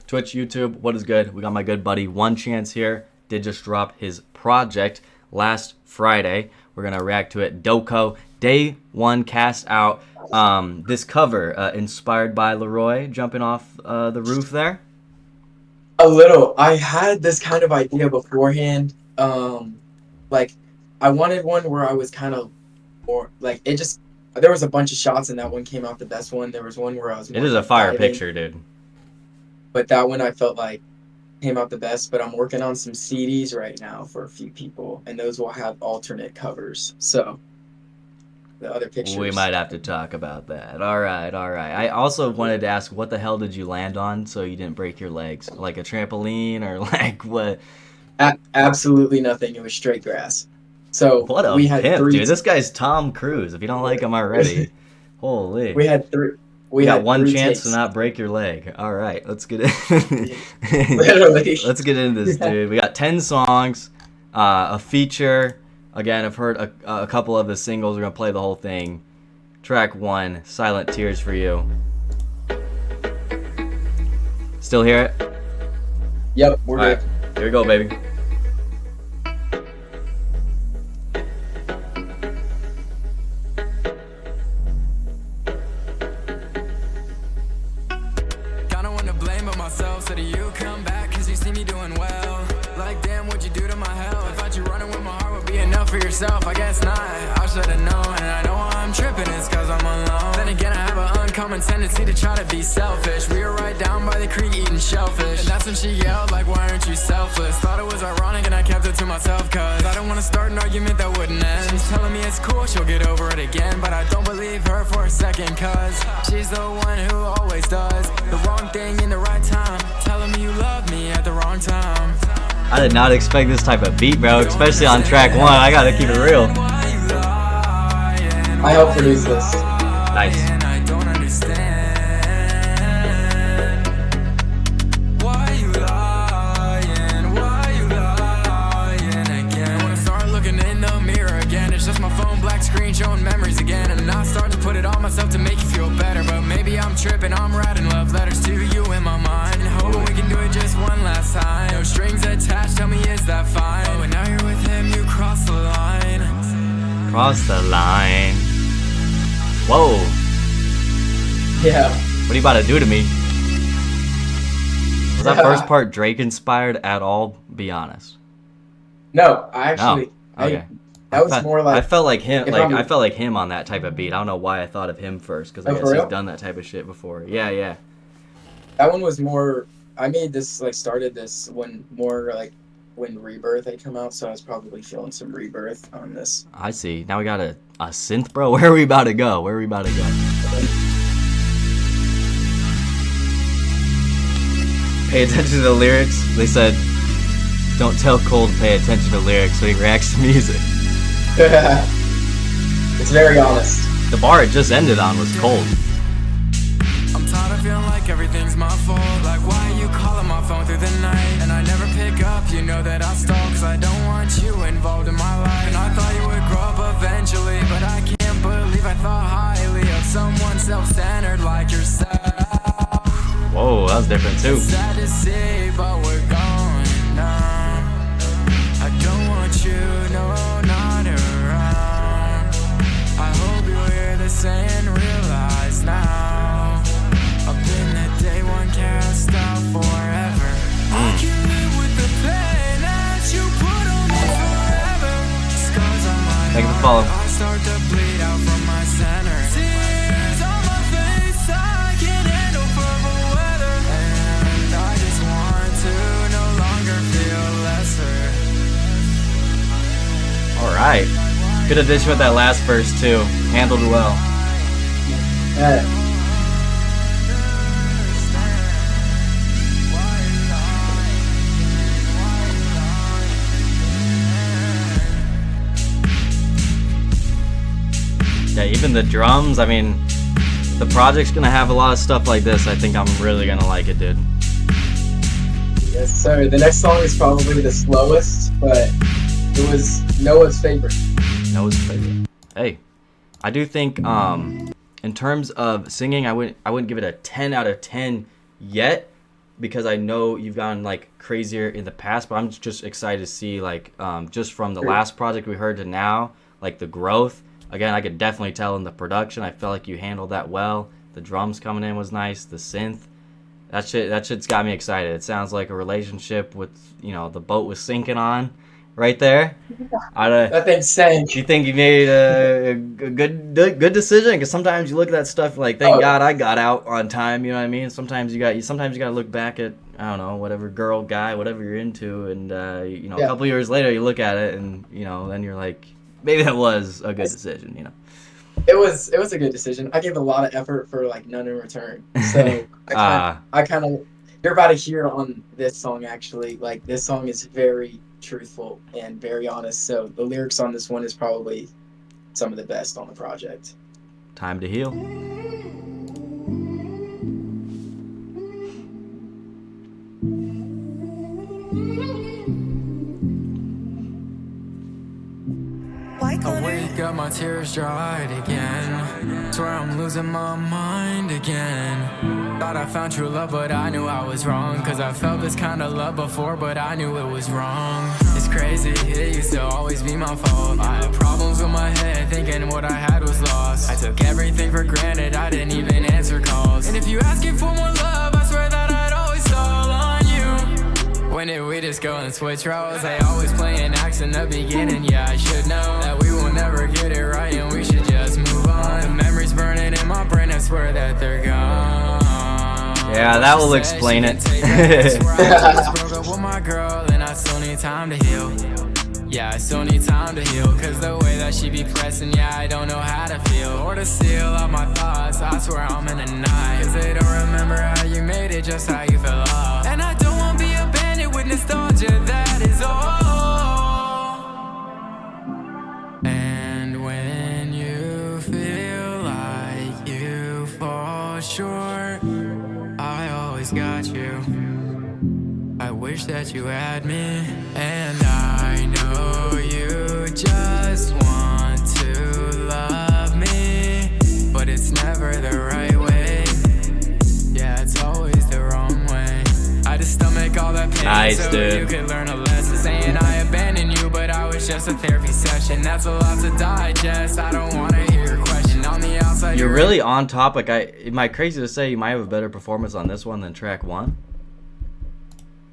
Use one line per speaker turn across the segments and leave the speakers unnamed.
Twitch, YouTube, what is good? We got my good buddy OneChance here. Did just drop his project last Friday. We're gonna react to it. Doko, day one cast out. This cover inspired by Leroy jumping off the roof there.
A little. I had this kind of idea beforehand. Like I wanted one where I was kind of more like it just. There was a bunch of shots and that one came out the best one. There was one where I was.
It is a fire picture, dude.
But that one I felt like came out the best. But I'm working on some CDs right now for a few people, and those will have alternate covers. So the other pictures.
We might have to talk about that. All right, all right. I also wanted to ask, what the hell did you land on so you didn't break your legs? Like a trampoline or like what?
Absolutely nothing. It was straight grass. So
what a
we had
pimp, dude. This guy's Tom Cruise. If you don't like him already, holy.
We had three.
We got one chance
takes.
to not break your leg. All right, let's get in.
Literally.
Let's get into this, dude. We got 10 songs, a feature. Again, I've heard a couple of the singles. We're gonna play the whole thing. Track 1, Silent Tears for You. Still hear it?
Yep, we're good.
Right, here we go, baby.
So do you come back cause you see me doing well? Like damn, what'd you do to my health? I thought you running with my heart would be enough for yourself. I guess not, I should've known. And I know I'm tripping, it's cause I'm alone. Then again, I have an uncommon tendency to try to be selfish. We were right down by the creek eating shellfish, and that's when she yelled like, why aren't you selfless? Thought it was ironic and I kept it to myself cause I don't wanna start an argument that wouldn't end. She's telling me it's cool, she'll get over it again, but I don't believe her for a second cause she's the one who always does the wrong thing in the right time, telling me you love me at the wrong time.
I did not expect this type of beat, bro, especially on track 1. I gotta keep it real.
I helped produce this.
Nice.
I don't understand why you lying again. When I start looking in the mirror again, it's just my phone black screen showing memories again, and I start to put it on myself to make you feel better. But maybe I'm tripping, I'm writing love letters to you in my mind, and hoping we can do it just one last time. No strings attached, tell me is that fine? Oh, and now you're with him, you cross the line.
Cross the line. Whoa.
Yeah.
What are you about to do to me? Was that first part Drake inspired at all? Be honest.
No, I actually.
No. Okay.
That was more like.
I felt like him. Like I felt like him on that type of beat. I don't know why I thought of him first, because I guess he's done that type of shit before. Yeah, yeah.
That one was more. I made this started this when Rebirth had come out, so I was probably feeling some Rebirth on this.
I see. Now we got a synth, bro. Where are we about to go? Where are we about to go? Pay attention to the lyrics. They said, don't tell Cole to pay attention to lyrics when he reacts to music.
It's very honest.
The bar it just ended on was cold.
I'm tired of feeling like everything's my fault. Like why are you calling my phone through the night? And I never pick up, you know that I stall, cause I don't want you involved in my life. And I thought you would grow up eventually, but I can't believe I thought highly of someone self-centered like yourself.
Whoa, that was different too.
It's sad to see, but we're going now. I don't want you, no, not around. I hope you hear this and realize now. Up in the day one cast out forever. I can live with the pain that you put on me forever. Scars on my
Thank you for
heart,
following.
I start to bleed out from my center. Tears on my face, I can't handle purple weather. And I just want to no longer feel lesser.
Alright. Good addition with that last verse too. Handled well. Yeah, even the drums, I mean, the project's gonna have a lot of stuff like this. I think I'm really gonna like it, dude.
Yes, sir. The next song is probably the slowest, but it was Noah's favorite.
Noah's favorite. Hey, I do think in terms of singing, I wouldn't give it a 10 out of 10 yet, because I know you've gotten like crazier in the past, but I'm just excited to see like just from the last project we heard to now, like the growth. Again, I could definitely tell in the production. I felt like you handled that well. The drums coming in was nice. The synth, that shit's got me excited. It sounds like a relationship with, you know, the boat was sinking on right there.
That thing sank.
You think you made a good decision? Because sometimes you look at that stuff like, thank God I got out on time. You know what I mean? Sometimes you got to look back at, I don't know, whatever girl, guy, whatever you're into, and you know, a couple years later you look at it and, you know, then you're like, maybe that was a good decision. You know.
It was a good decision. I gave a lot of effort for like none in return. So I kind of you're about to hear on this song actually. Like this song is very truthful and very honest. So the lyrics on this one is probably some of the best on the project.
Time to heal.
I wake up, my tears dried again. Swear I'm losing my mind again. Thought I found true love, but I knew I was wrong. Cause I felt this kind of love before, but I knew it was wrong. It's crazy, it used to always be my fault. I had problems with my head, thinking what I had was lost. I took everything for granted, I didn't even answer calls. And if you asking for more love, I swear that I'd always stall on you. When did we just go and switch roles? They always playing acts in the beginning. Yeah, I should know that we will never get it right and we should just move on. The memories burning in my brain, I swear that they're gone.
Yeah, that will explain it.
I broke up with my girl and I still need time to heal. Yeah, I still need time to heal. Cause the way that she be pressing, yeah, I don't know how to feel. Or to seal up my thoughts, I swear I'm in a night. Cause they don't remember how you made it, just how you fell off. And I don't wanna be abandoned with nostalgia, that is all. And when you feel like you fall short, I always got you. I wish that you had me. And I know you just want to love me, but it's never the right way. Yeah, it's always the wrong way. I just stomach all that pain.
Nice,
so
dude.
You could learn a lesson. Saying I abandoned you, but I was just a therapy session. That's a lot to digest. I don't wanna hear your question. On the outside,
You're really on topic. Am I crazy to say you might have a better performance on this one than track 1?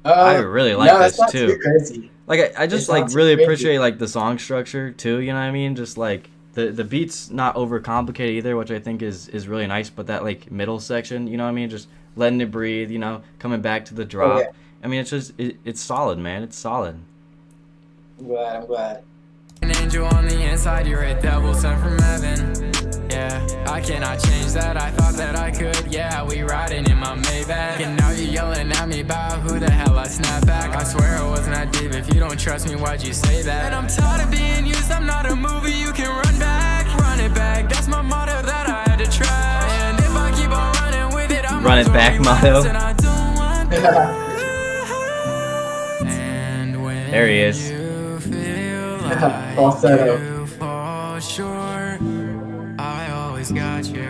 I really like this
that's
too.
Not too crazy.
Like I just
It's
like
not too
really
crazy.
appreciate like the song structure too. You know what I mean? Just like the beat's not overcomplicated either, which I think is really nice. But that like middle section, you know what I mean? Just letting it breathe. You know, coming back to the drop.
yeah.
I mean, it's just it's solid, man. It's solid.
I'm glad.
An angel on the inside, you're a devil sent from heaven. Yeah, I cannot change that. I thought that I could. Yeah, we riding in my Maybach, and now you're yelling at me about who the hell I snap back. I swear it wasn't that deep. If you don't trust me, why'd you say that? And I'm tired of being used. I'm not a movie you can run back. Run it back. That's my motto that I had to trash. And if I keep on running with it, I'm
Run it back motto.
And I don't want and when
There he is.
you feel like
Falsetto.
you fall short, I always got you.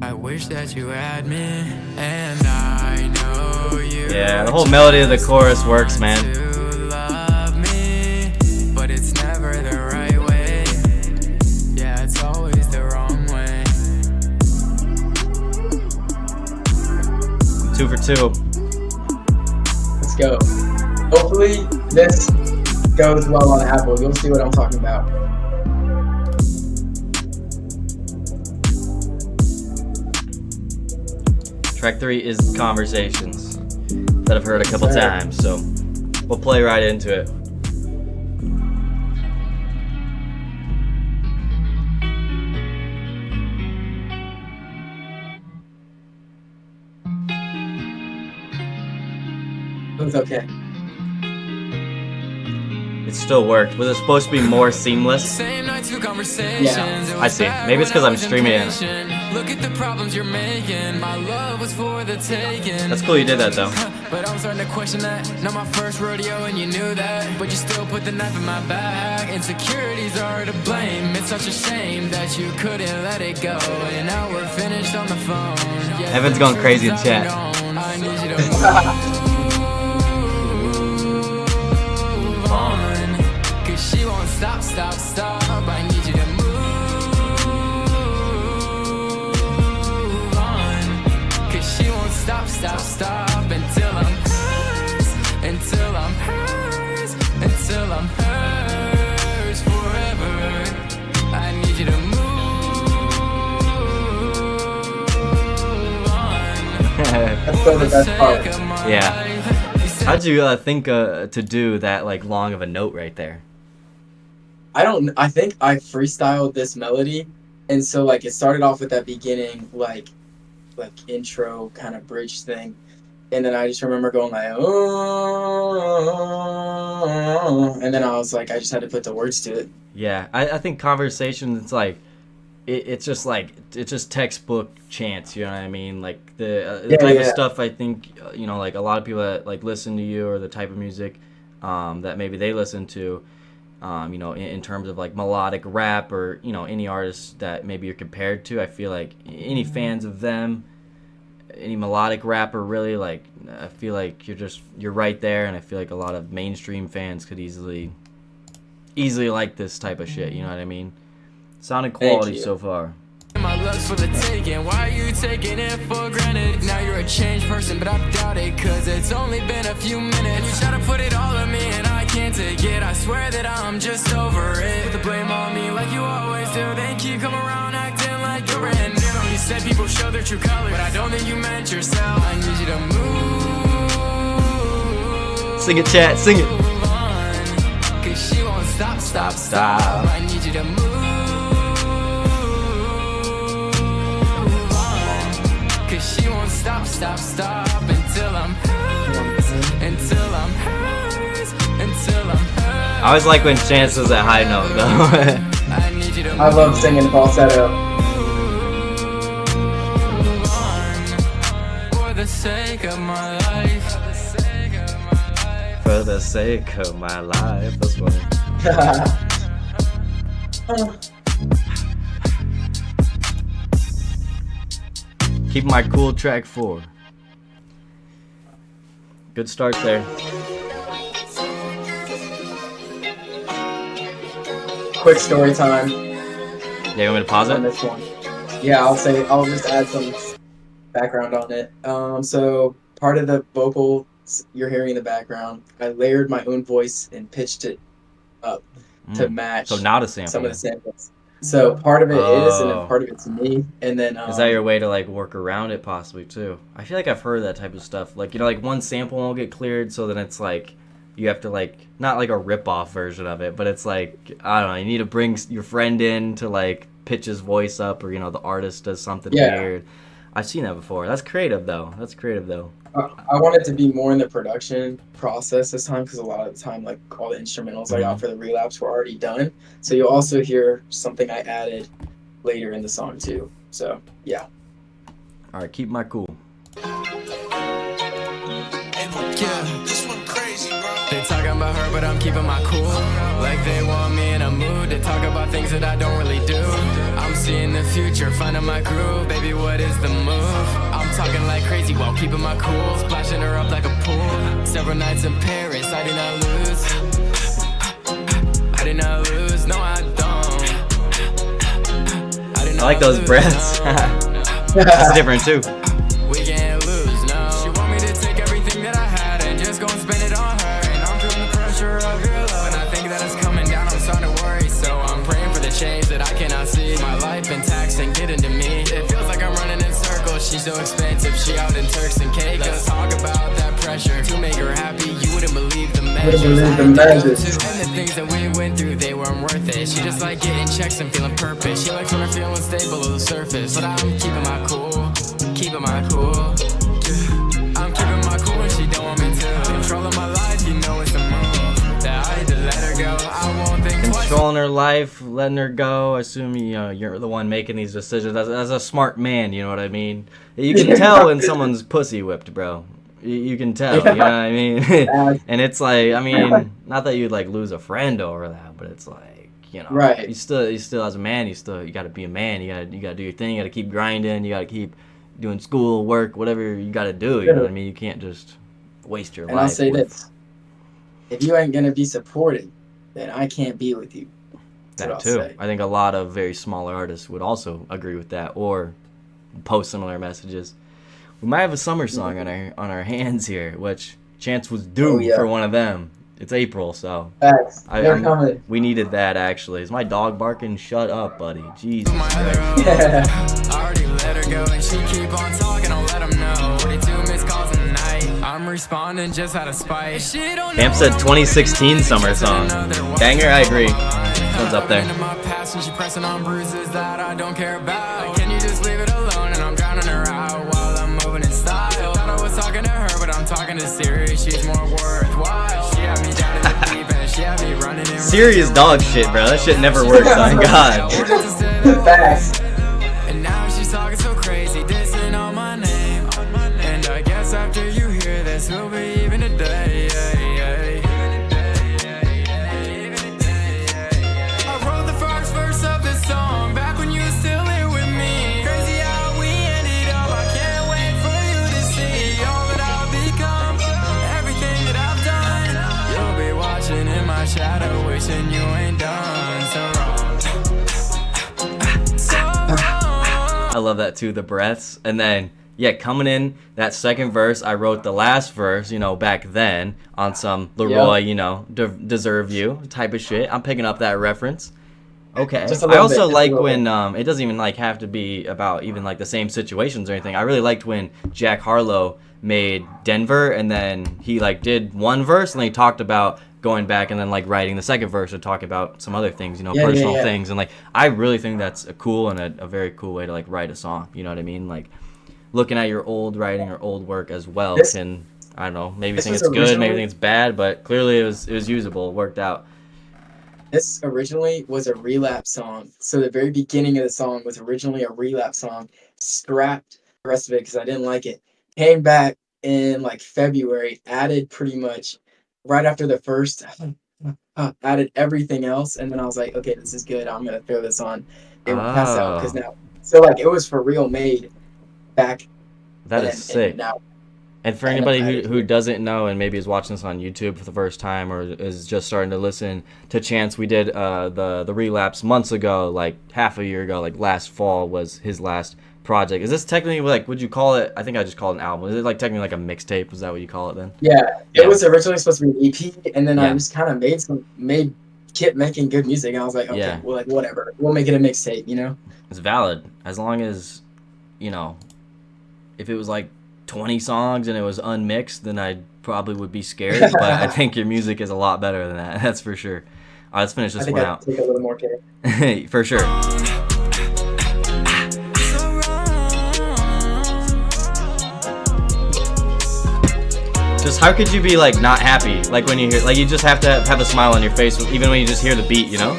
I wish that you had me, and I know you.
Yeah, the whole melody of the chorus works, man.
To love me, but it's never the right way. Yeah, it's always the wrong way.
2 for 2.
Let's go. Hopefully this goes well on Apple. You'll see what I'm talking about.
Track 3 is Conversations that I've heard a couple times, so we'll play right into it.
It was okay.
It still worked. Was it supposed to be more seamless?
Same night, 2 conversations.
Yeah.
I see. Maybe it's 'cause I'm streaming it.
Look at the problems you're making. My love was for the taking.
That's cool you did that though.
But I'm starting to question that. Not my first rodeo and you knew that. But you still put the knife in my back. Insecurities are to blame. It's such a shame that you couldn't let it go. And now we're finished on the phone. Yeah,
Evan's going crazy in chat.
I I need you to move on, 'cause she won't stop. I need you to move on, 'cause she won't stop until I'm hers, until I'm hers, until I'm hers forever. I need you to move on.
That's still the best part.
Yeah. How'd you think to do that like long of a note right there?
I think I freestyled this melody, and so like it started off with that beginning like intro kind of bridge thing, and then I just remember going like oh, and then I was like I just had to put the words to it.
Yeah, I think conversation, it's like it's just textbook chants, you know what I mean? Like the type of stuff, I think like a lot of people that like listen to you, or the type of music that maybe they listen to, in terms of like melodic rap, or any artists that maybe you're compared to. I feel like any fans of them, any melodic rapper, really, like I feel like you're right there, and I feel like a lot of mainstream fans could easily like this type of shit, you know what I mean? Sound and quality so far.
My love's for the taking. Why are you taking it for granted? Now you're a changed person, but I doubt it, 'cause it's only been a few minutes. You try to put it all on me and I can't take it. I swear that I'm just over it. Put the blame on me like you always do. They keep coming around acting like you're brand new. You said people show their true colors, but I don't think you meant yourself. I need you to move.
Sing it, chat, sing it.
On, 'cause she won't stop. I need you to move. She won't stop until I'm hers, until I'm hers, until I'm hers.
I always like when Chance does that high note though.
I love singing falsetto.
For the sake of my life.
For the sake of my life. That's funny. Keep my cool, track 4. Good start there.
Quick story time
Yeah, you want me to pause
on
it?
this one. Yeah, I'll just add some background on it. So part of the vocals you're hearing in the background, I layered my own voice and pitched it up to match
So not a sample.
some of the samples. So part of it is, and then part of it's me, and then
Is that your way to like work around it possibly too? I feel like I've heard that type of stuff. Like like one sample won't get cleared, so then it's like you have to like not like a rip-off version of it, but it's like I don't know. You need to bring your friend in to like pitch his voice up, or the artist does something weird. I've seen that before. That's creative though.
I wanted to be more in the production process this time, because a lot of the time, like all the instrumentals I got for the relapse were already done. So you'll also hear something I added later in the song too. So yeah.
All right, keep my cool.
Yeah, this one crazy, bro. They talking about her, but I'm keeping my cool. Like they want me in a mood to talk about things that I don't really do. I'm seeing the future, finding my groove. Baby, what is the move? I'm talking like crazy while keeping my cool. Splashing her up like a pool. Several nights in Paris, I did not lose. No, I don't.
I like those breaths. That's different too.
We can't lose, no. She want me to take everything that I had and just go and spend it on her. And I'm feeling the pressure of your love, and I think that it's coming down, I'm starting to worry. So I'm praying for the change that I cannot see. My life in tax and get into me. It feels like I'm running in circles. She's so expensive, she out in Turks and Caicos. Let's talk about that pressure to make her happy. You wouldn't believe the measures and the things that we went through, they weren't worth it. She just like getting checks and feeling purpose. She likes when I'm feeling stable below the surface. But I'm keeping my cool, keeping my cool. I'm keeping my cool when she don't want me to. Controlling my life, it's a move. That I had to let her go, I won't think twice.
Controlling her life, letting her go. I assume you're the one making these decisions as a smart man. You know what I mean? You can tell when someone's pussy whipped, bro. You can tell. You know what I mean? And it's like, I mean, not that you'd like lose a friend over that, but it's like,
right.
You still as a man, you got to be a man. You got to do your thing. You got to keep grinding. You got to keep doing school, work, whatever you got to do. You know what I mean? You can't just waste your
And
life.
I'll say this: if you ain't gonna be supported, then I can't be with you. That's
that too. I think a lot of very smaller artists would also agree with that, or post similar messages. We might have a summer song on our hands here, which Chance was due for one of them. It's April, so
they're coming.
We needed that actually. Is my dog barking? Shut up, buddy. Jesus.
I already let her go and she keep on talking. I'll let them know. 42 missed calls in the night. I'm responding just out of spite.
Camp said 2016 summer song. Banger, I agree. One's up there.
She pressing on bruises that I don't care about. Can you just leave it alone? And I'm drowning her out while I'm moving in style. Thought I was talking to her, but I'm talking to Siri. She's more worthwhile. She had me down in the deep end. She had me running in.
Siri is dog shit, bro. That shit never works on God.
Facts.
And now she's talking so crazy, dissing on my name. And I guess after you hear this, we'll be even today. I wrote the first verse of this song back when you were still here with me. Crazy how we ended up. I can't wait for you to see all that I've become, everything that I've done. You'll be watching in my shadow, wishing you ain't done so wrong. So wrong.
I love that too, the breaths. And then, yeah, coming in that second verse, I wrote the last verse, you know, back then on some Leroy, you know, deserve you type of shit. I'm picking up that reference. Okay. I also like when it doesn't even like have to be about even like the same situations or anything. I really liked when Jack Harlow made Denver, and then he like did one verse and then he talked about going back and then like writing the second verse to talk about some other things, you know, personal things. And like I really think that's a cool and a very cool way to like write a song. You know what I mean? Like looking at your old writing or old work as well can, I don't know, maybe think it's good, maybe think it's bad, but clearly it was usable. It worked out.
This originally was a Relapse song. So the very beginning of the song was originally a Relapse song. Scrapped the rest of it because I didn't like it. Came back in like February, added pretty much right after the first, added everything else. And then I was like, okay, this is good. I'm going to throw this on. It would pass out because now, so like it was for real made back.
That is sick. And for anybody who doesn't know and maybe is watching this on YouTube for the first time or is just starting to listen to Chance, we did the Relapse months ago, like half a year ago, like last fall was his last project. Is this technically like, would you call it, I think I just called it an album. Is it like technically like a mixtape? Was that what you call it then?
Yeah, it was originally supposed to be an EP, and then I just kind of kept making good music, and I was like, okay, well, like whatever, we'll make it a mixtape, you know?
It's valid as long as, you know, if it was like 20 songs and it was unmixed, then I probably would be scared. But I think your music is a lot better than that. That's for sure. All right, let's finish this one out.
Take a little more care.
For sure. Just how could you be like not happy? Like when you hear, like you just have to have a smile on your face, even when you just hear the beat, you know?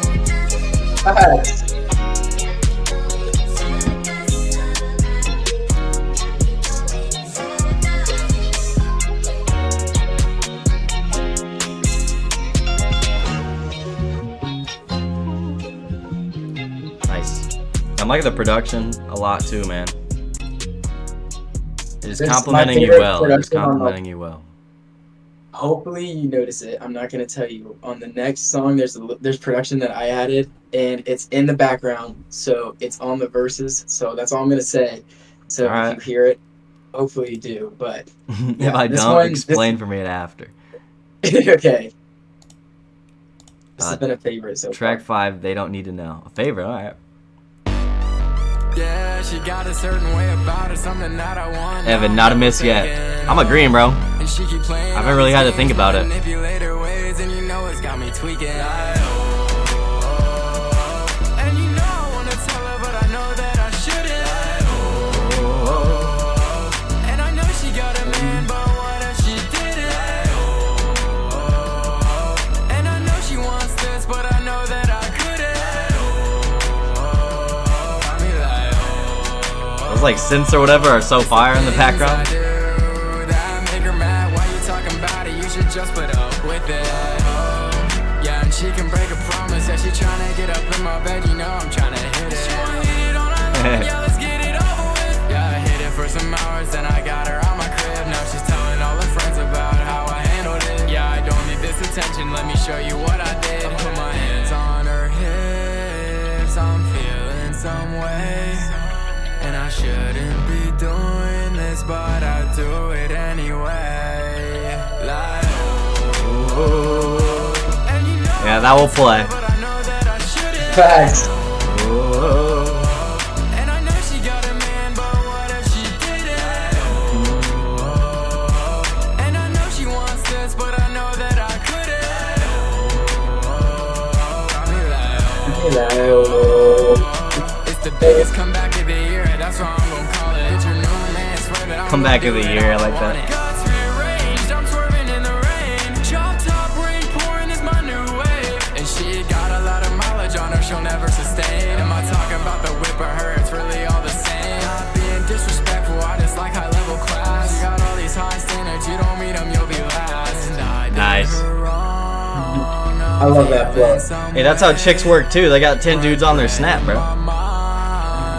I'm liking the production a lot too, man. It is complimenting you well. It is complimenting you well.
Hopefully you notice it. I'm not gonna tell you. On the next song, there's production that I added, and it's in the background, so it's on the verses. So that's all I'm gonna say. So if you hear it, hopefully you do. But
if I don't, explain for me after.
Okay. This has been a favorite so
Track 5, They Don't Need to Know. A favorite, all right.
Yeah, she got a certain way about her, something that I want.
Evan, not a miss yet. I'm agreeing, bro. I haven't really had to think about it.
Manipulate her ways, and you know it's got me tweaking. And you know I wanna tell her, but I know that I shouldn't. And I know she got a man, but what if she didn't? And I know she wants this, but I know that I couldn't.
Those like synths or whatever are so fire in the background.
Just put up with it. Yeah, and she can break a promise. Yeah, she tryna get up in my bed. You know I'm tryna hit it. She wanna hit it all night long. Yeah, let's get it over with. Yeah, I hit it for for some hours, then I got her out my crib. Now she's telling all her friends about how I handled it. Yeah, I don't need this attention, let me show you what I did. I put my hands on her hips, I'm feeling some way. And I shouldn't be doing this, but I do it anyway. Like, oh, and you know
Yeah, that will play.
but I know that I shouldn't.
Facts.
And I know she got a man, but what if she didn't? And I know she wants this, but I know that I couldn't. It's the biggest comeback of the year, that's why I'm gonna call it. It's your new man, swear that I'm
Comeback
gonna
of the
do it
year, I
how
like that.
want it. God's rearranged, I'm swerving in the rain. Drop top rain pouring is my new wave. And she got a lot of mileage on her, she'll never sustain. Am I talking about the whip or her? It's really all the same. Not being disrespectful, I just like high level class. You got all these high standards, you don't meet them, you'll be last. And I did
Nice.
her wrong.
I love that flow.
Hey, that's how chicks work too. They got 10 dudes on their snap, bro.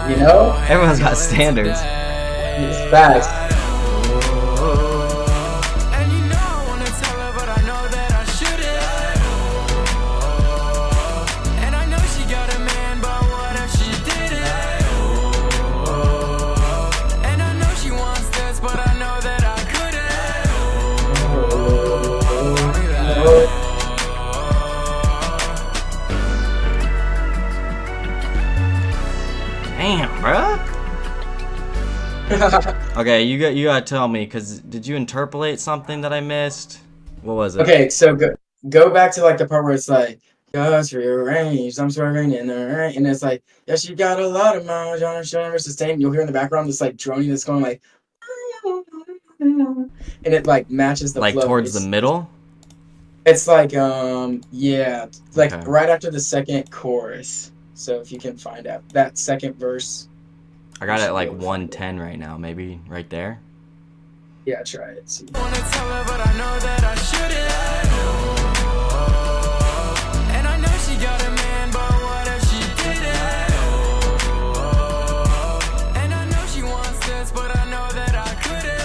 You know?
Everyone's got standards.
It's facts.
And you know I wanna tell her, but I know that I shouldn't. And I know she got a man, but what if she didn't? And I know she wants this, but I know that I
Damn, bro. Okay, you gotta tell me, cause did you interpolate something that I missed? What was it?
Okay, so go back to like the part where it's like, God's rearranged, I'm swerving in the rain, and it's like, yeah, she got a lot of mileage on her, she'll never sustain. You'll hear in the background this like droning that's going like, and it like matches the
Like
flow.
towards the middle?
It's like yeah, like
Okay.
right after the second chorus. So if you can find out that second verse.
I got it at like 110 right now, maybe right there.
Yeah, try it. See.
wanna tell her, but I know that I shouldn't. And I know she got a man, but what if she didn't? And I know she wants this, but I know that I couldn't.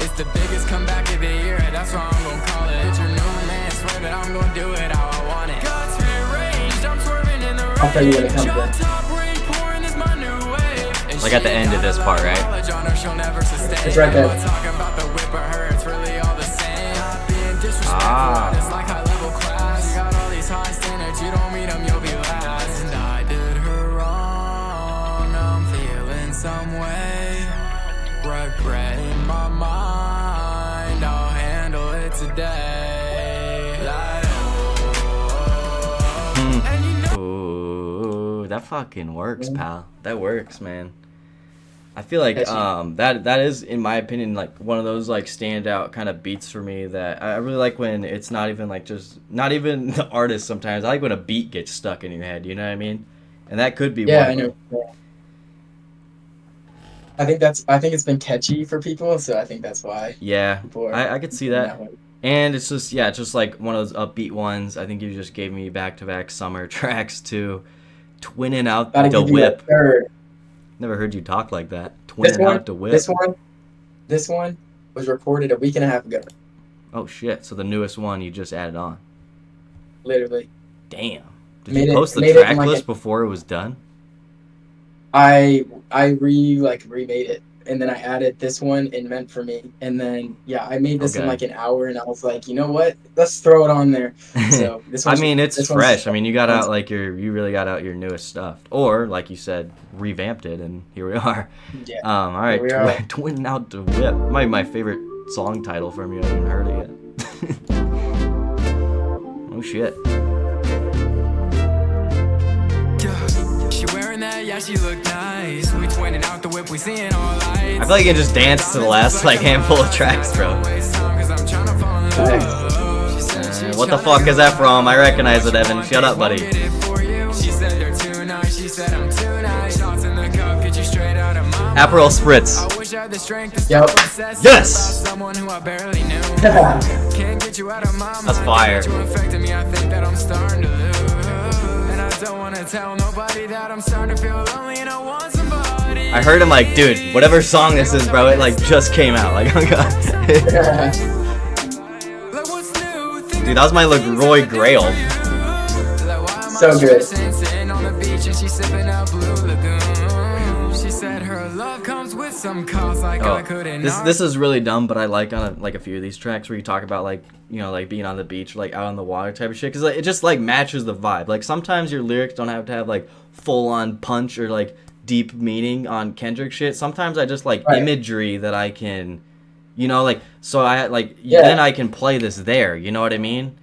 It's the biggest comeback of the year, that's why I'm gonna call it. It's your new man, swear that I'm gonna do it how I want it. God's rearranged, I'm swerving in the rain.
I'll tell you when it comes in.
Like at the end of this part, right?
It's right there.
Ah.
Regret in my mind, I'll handle it today.
Ooh, that fucking works, pal. That works, man. I feel like
Yes,
that is, in my opinion, like one of those like standout kind of beats for me that I really like when it's not even like just not even the artist. Sometimes I like when a beat gets stuck in your head. You know what I mean? And that could be
Yeah,
one
I
of
know.
them.
Yeah. I think it's been catchy for people, so I think that's why
Yeah,
people are
I could see
doing
that.
one.
And it's just it's just like one of those upbeat ones. I think you just gave me back-to-back summer tracks to twinning out
Gotta
the
give you a
whip.
third.
Never heard you talk like that.
This
Twinning
one,
out the whip.
this one was recorded a week and a half ago,
Oh shit! So the newest one you just added on.
literally.
Damn. Did
Made
you
it-
post the
made it in
track
like
list
a-
before it was done?
I remade it, and then I added this one in Meant for Me, and then I made this in
Okay.
like an hour, and I was like, you know what? Let's throw it on there. So this
I
one's,
mean, it's
this one's-
fresh. I mean, you got
one's-
out like you really got out your newest stuff, or like you said, revamped it, and here we are.
Yeah.
All right,
Here we are.
twinning out the whip. Might be my favorite song title from you. I haven't heard it yet. Oh shit.
She wearing that, yeah, she look nice. We twinning out the whip, we seeing all lights.
I feel like you can just dance to the last like handful of tracks, bro. What the fuck is that from? I recognize it, Evan. Shut up, buddy.
She said you're too nice, she said I'm too nice. Shots in the cup, get you straight out of my
Aperol Spritz.
I wish I had the strength to
Yep.
stop obsessing
Yes!
about someone who I barely knew. Can't get you out of my mind.
That's fire.
You infected me, I think that I'm starting to lose. And I Don't wanna tell nobody that I'm starting to feel lonely and I want somebody.
I heard him like, dude, whatever song this is, bro, it like just came out. Like, oh god.
Like, what's new?
Dude, that was my LeRoy Grail.
So good.
On the beach and she's sipping out Blue Lagoon. She said her love comes with some cost, like I couldn't.
This is really dumb, but I like on a few of these tracks where you talk about like, you know, like being on the beach, like out on the water type of shit, because like, it just like matches the vibe. Like sometimes your lyrics don't have to have like full on punch or like deep meaning on Kendrick shit. Sometimes I just like imagery that I can, you know, like so I like then I can play this there. You know what I mean?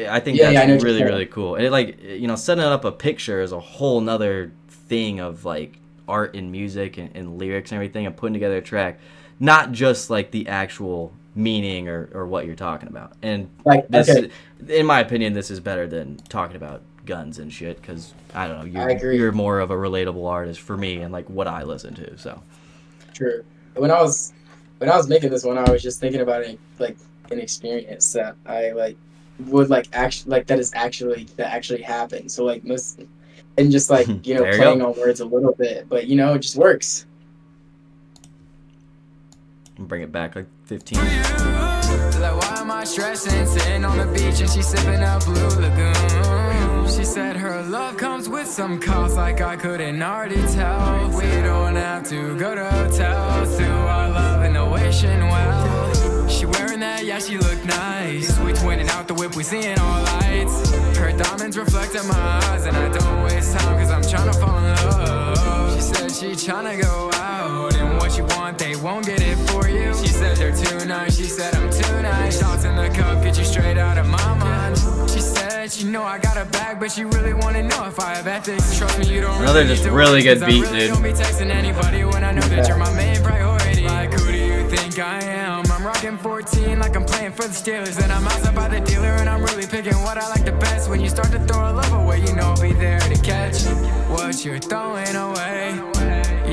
I think that's really, really cool. And it, like, you know, setting up a picture is a whole nother thing of like art and music and lyrics and everything, and putting together a track, not just like the actual meaning or what you're talking about. And like, this, in my opinion, this is better than talking about guns and shit, because I don't know, you're more of a relatable artist for me and like what I listen to. So
true. When I was making this one, I was just thinking about it like an experience that I like would like actually like that actually happened. So like most, and just like, you know, playing on words a little bit, but you know, it just works.
Bring it back like 15.
Like, why am I stressing? Sitting on the beach and she's sipping out Blue Lagoon. She said her love comes with some cost, like I couldn't already tell. We don't have to go to hotels to our love in the ocean well. She wearing that, yeah, she look nice. We twinning out the whip, we seeing all lights. Her diamonds reflect in my eyes, and I don't waste time, cause I'm tryna fall in love. She said she tryna go out, and what you want, they won't get it for you. She said they're too nice, she said I'm too nice. Shots in the cup, get you straight out of my mind. She said she know I got a bag, but she really wanna know if I have ethics. Trust me, you don't
Another just really good beat, dude.
Don't be texting anybody when I know that you're my main priority. Like, who do you think I am? I'm rocking 14 like I'm playing for the Steelers, and I'm outside by the dealer, and I'm really picking what I like the best. When you start to throw a love away, you know I'll be there to catch what you're throwing away.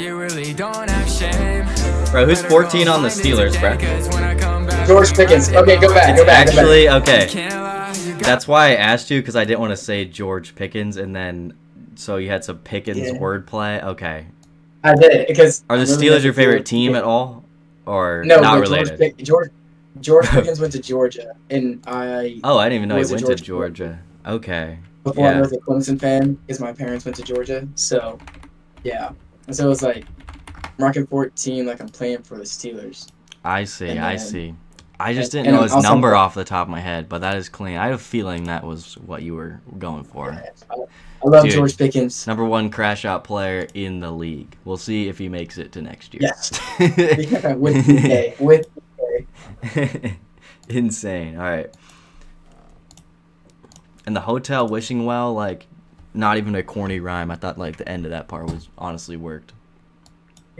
You really don't have shame.
Bro, who's 14 on the Steelers, bro?
George Pickens. Okay, go back.
Actually, okay. That's why I asked you, because I didn't want to say George Pickens, and then so you had some Pickens wordplay. Okay.
I did, because
are the Steelers your favorite team at all, or
no,
not related?
George Pickens went to Georgia, and I.
Oh, I didn't even know he went to Georgia. Okay.
Before I was a Clemson fan, because my parents went to Georgia, so yeah, and so it was like I'm rocking 14, like I'm playing for the Steelers.
I see. I just didn't know his number off the top of my head, but that is clean. I have a feeling that was what you were going for.
Yeah, I love George Pickens.
#1 crash out player in the league. We'll see if he makes it to next year.
Yes. With DK.
Insane. All right. And the hotel wishing well, like, not even a corny rhyme. I thought like the end of that part was honestly worked.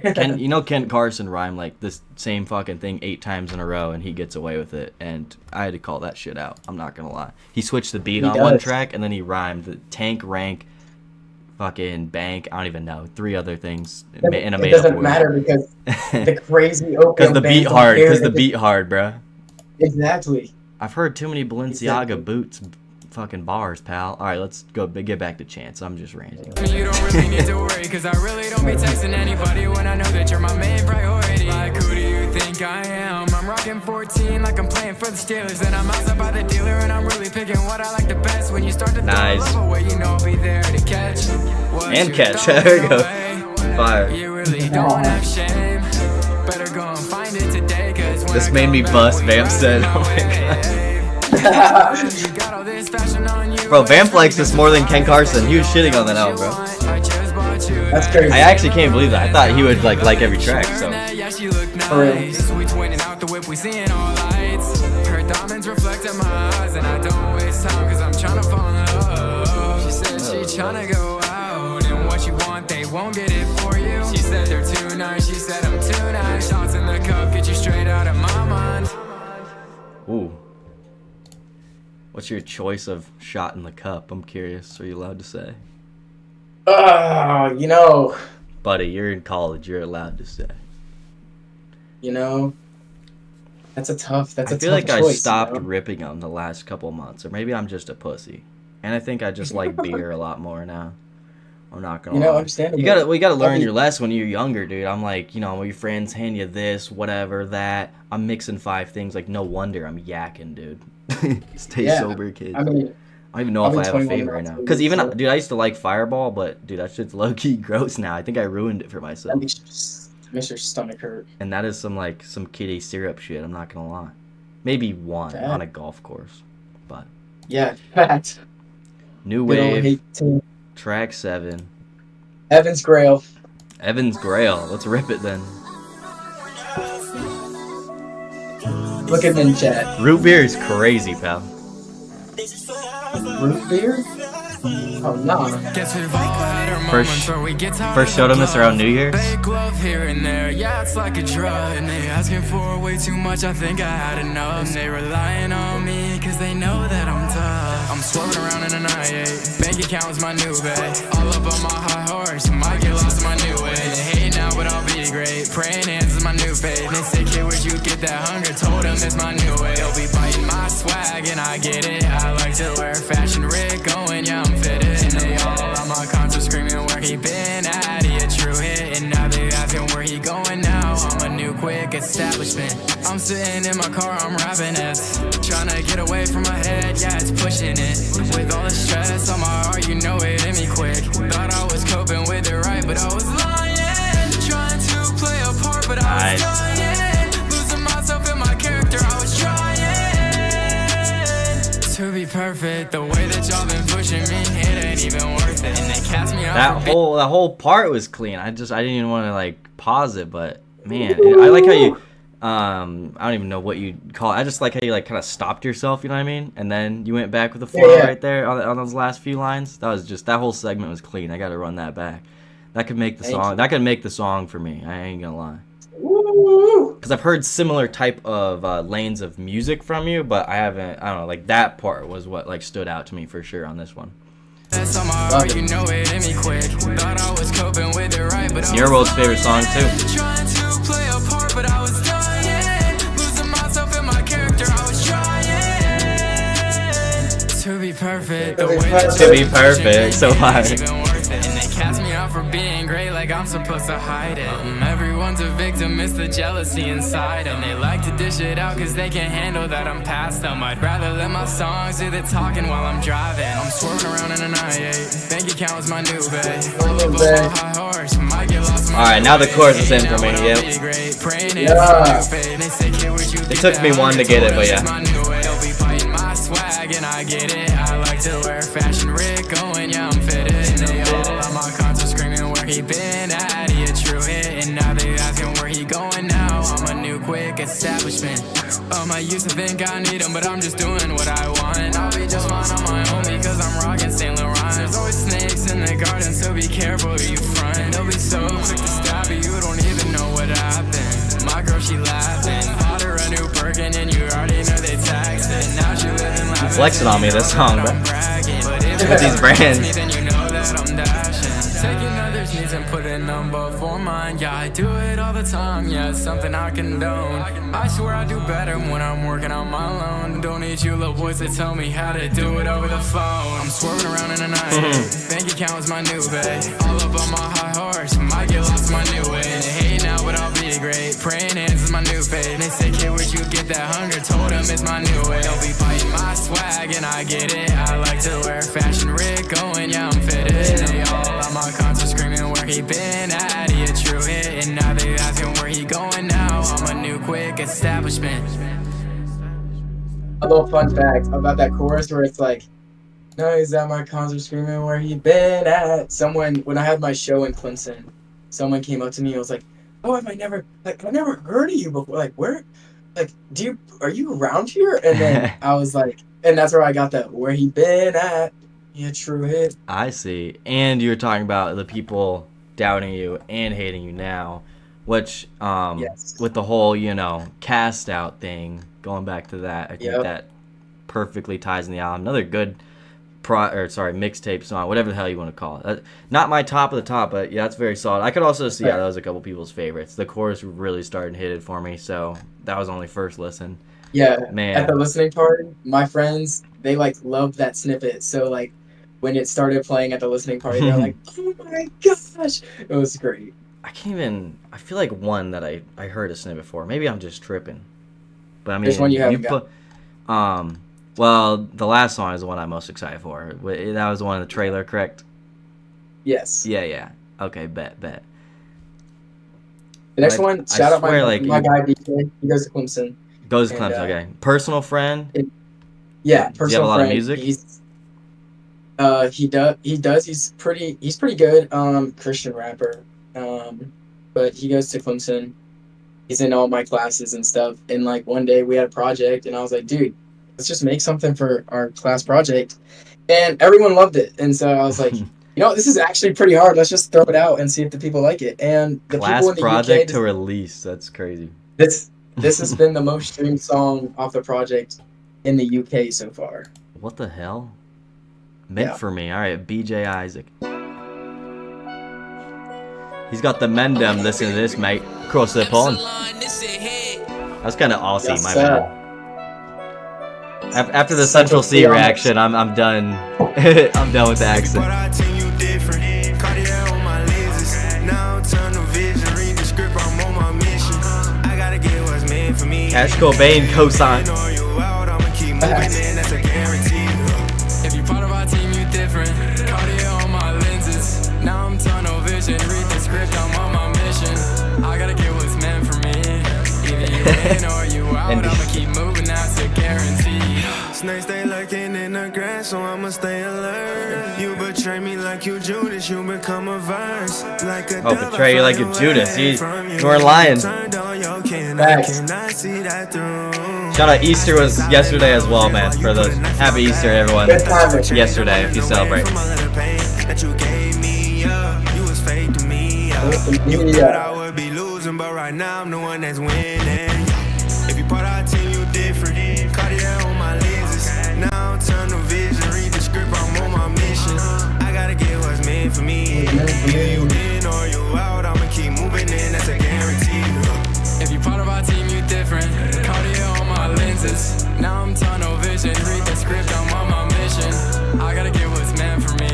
You know, Kent Carson rhymed like this same fucking thing 8 times in a row, and he gets away with it. And I had to call that shit out. I'm not gonna lie. He switched the beat on one track, and then he rhymed the tank, rank, fucking bank. I don't even know, 3 other things in a made up word. It doesn't matter because
the crazy open.
Because the beat hard. Because the beat hard, bro.
Exactly.
I've heard too many Balenciaga boots. Fucking bars, pal. All right, let's go get back to Chance. I'm just ranting.
You don't really need to worry, cause I really don't be texting anybody when I know that you're my main priority. Like, who do you think I am? I'm rocking 14 like I'm playing for the Steelers, and I'm outside by the dealer, and I'm really picking what I like the best. When you start to throw love away, you know I'll be there to catch.
And catch. There we go. Fire.
You really don't have shame. Better go and find it today, cause when
this made me bust, Vamp said. Oh my god. Bro, Vamp likes this more than Ken Carson. He was shitting on that album, bro.
That's crazy.
I actually can't believe that. I thought he would like every track. So.
For real.
Her diamonds reflect in my eyes, and I don't waste time because I'm trying to fall in love. She said she trying to go out, and what you want, they won't get it for you. She said they're too nice. She said I'm too nice. Shots in the cup, get you straight out of my mind.
Ooh. What's your choice of shot in the cup? I'm curious. Are you allowed to say?
You know.
Buddy, you're in college. You're allowed to say.
You know. That's a tough choice.
I feel like I stopped ripping them the last couple months, or maybe I'm just a pussy. And I think I just like beer a lot more now. I'm not gonna
You know,
lie.
understandable.
We gotta learn
mean-
your lesson when you're younger, dude. I'm like, you know, when your friends hand you this, whatever, that. I'm mixing 5 things. Like, no wonder I'm yakking, dude. Stay
Yeah.
sober, kids.
I mean,
I don't even know
I'll
if
be
I have a
21
favorite right
in
now.
October,
Because even,
so-
dude, I used to like Fireball, but, dude, that shit's low-key gross now. I think I ruined it for
that
myself.
makes your stomach hurt.
And that is some kiddie syrup shit, I'm not gonna lie. Maybe one
Fact.
on a golf course. But
Yeah, fact.
New
Good old
Wave,
hate team.
track 7.
Evans Grail.
Evans Grail. Let's rip it then.
Look at them in chat.
Root beer is crazy, pal.
Root beer? Oh, nah.
Guess we've all had our
First-
moments where we get tired
First
of
showed
the
them this around New Year's.
Fake love here and there, yeah, it's like a drug. And they asking for way too much, I think I had enough. And they relying on me, cause they know that I'm tough. I'm swerving around in a 98, bank account is my new bag. All up on my high horse, might get lost in my new way. They hate now, but I'll be great. Praying hands is my new faith. They say, kid, where'd you get that hunger? Told them it's my new way. They'll be biting my swag, and I get it. I like to wear fashion, Rick going, yeah, I'm fitted. And they all on my concert screaming where he been at. He a true hit, and now they asking where he going now. I'm a new quick establishment. I'm sitting in my car, I'm rapping it. Trying to get away from my head, yeah, it's pushing it. With all the stress on my heart, you know it hit me quick. Thought I was coping with it right, but I was lying. Trying to play a part, but I was dying. Losing myself in my character, I was trying to be perfect. The way that y'all been pushing me, it ain't even worth it. And they cast me out.
That whole part was clean. I didn't even want to like pause it, but man, I like how you I don't even know what you call it. I just like how you like kind of stopped yourself, you know what I mean? And then you went back with the flow
Yeah.
right there on those last few lines. That whole segment was clean. I got to run that back. That could make the
Thank
song.
you.
That could make the song for me. I ain't gonna lie.
Woo!
Because I've heard similar type of lanes of music from you, but I haven't. I don't know. Like that part was what like stood out to me for sure on this one.
That's on my heart, you know it hit me quick. Thought I was coping with it right, but I
Your
was
world's favorite song too.
trying to play a part, but I was dying. Losing myself in my character, I was trying to be perfect. The way that
To
y'all
be
been pushing me,
perfect, so
it ain't
hard.
even worth it. And they cast me out for being great, like I'm supposed to hide it. Everyone's a victim, it's the jealousy inside them. They like to dish it out cause they can't handle that I'm past them. I'd rather let my songs do the talking while I'm driving. I'm swerving around in a 98, bank account is my new bay. All up on my high horse, might get lost in my
Alright, now the chorus is in for me,
Now
yep.
I'll be great. Praying
Yeah.
it's my new fate. They say, kid, where'd you
It
get
took
that
me one
hunger?
to get it,
Told
but
them
yeah.
it's my new way. They'll be biting my swag, and I get it. I like to wear fashion, Rick going, yeah, I'm fitted. And they all on my concert screaming where he been at. He a true hit, and now they asking where he going now. I'm a new quick establishment. I used to think I need him, but I'm just doing what I want. I'll be just fine on my own because I'm rocking Saint Laurent. There's always snakes in the garden, so be careful who you front. They'll be so quick to stab you, you don't even know what happened. My girl, she laughing. Bought her a new Birkin, and you already know they taxed it. Now she living life.
Flexing on me this song, bro.
I'm bragging, but if
With these
you
brands.
me, then you know that I'm dashing. Taking others' needs and putting them before mine. Yeah, I do it all the time. Yeah, it's something I condone. I swear I do better when I'm working on my own. Don't need you little boys to tell me how to do it over the phone. I'm swerving around in a night. Bank account is my new bay. All up on my high horse, might get lost in my new way. They hate now, but I'll be great. Praying hands is my new faith. They say, kid, where'd you get that hunger? Told them it's my new way. They'll be biting my swag, and I get it. I like to wear fashion, Rick going, yeah, I'm fitted. And they all on my concert screaming where he been at. He a true hit, and now they asking where he going now. I'm a new quick establishment.
A little fun fact about that chorus where it's like, no, he's at my concert screaming where he been at. Someone, when I had my show in Clemson, someone came up to me and was like, oh, I've never heard of you before. Like, where, like, are you around here? And then I was like, and that's where I got that, where he been at. Yeah, true hit.
I see. And you were talking about the people doubting you and hating you now, which
Yes.
with the whole, cast out thing, going back to that, I think
Yep.
that perfectly ties in the album. Another good mixtape song, whatever the hell you want to call it. Not my top of the top, but yeah, that's very solid. I could also see how that was a couple people's favorites. The chorus really started to hit it for me, so that was only first listen.
Yeah,
Man.
at the listening party, my friends, they like loved that snippet. So like when it started playing at the listening party, they're like, "Oh my gosh!" It was great.
I can't even. I feel like one that I heard a snippet before. Maybe I'm just tripping. But I mean,
There's one you haven't got.
Well, the last song is the one I'm most excited for. That was the one in the trailer, correct?
Yes.
Yeah. Okay, bet.
The next one, shout out
swear,
my guy DJ. He goes to Clemson.
Goes to Clemson. Okay, personal friend.
Yeah,
Does he have a lot of music?
He does. He's pretty good. Christian rapper. But he goes to Clemson. He's in all my classes and stuff. And like one day we had a project, and I was like, dude, let's just make something for our class project. And everyone loved it. And so I was like, this is actually pretty hard. Let's just throw it out and see if the people like it. And the
class
people in the
project
UK,
to release. That's crazy.
This has been the most streamed song off the project in the UK so far.
What the hell? Meant for me. All right, BJ Isaac. He's got the Mendem. Listen to this, mate. Cross the pond. That's kind of Aussie,
Yes,
my
sir.
man. After the Central C reaction, I'm done. I'm done with the accent. Cash Cobain cosign.
If you part of our team, you different. Cartier on my lenses. Now I'm tunnel vision. Read the script, I'm on my mission. I gotta get what's meant for me. Either you in or you out. I'ma keep moving, that's a guarantee. Snakes stay lurking in the grass, so I'ma stay alert. You betray me like you Judas, you become a verse. Like a
betray you like a Judas. You were lying. Shout out, Easter was yesterday as well, man. For the happy Easter, everyone. Yesterday, if you celebrate.
I would be losing, but right now I'm the one that's winning. If you part our team, you different. Cartier on my lenses. Now I'm tunnel vision. Read the script, I'm on my mission. I gotta get what's meant for me. Either you in or you out. I'ma keep moving in, that's a guarantee. If you part of our team, you different. Cartier on my lenses. Now I'm tunnel vision. Read the script, I'm on my mission. I gotta get what's meant for me.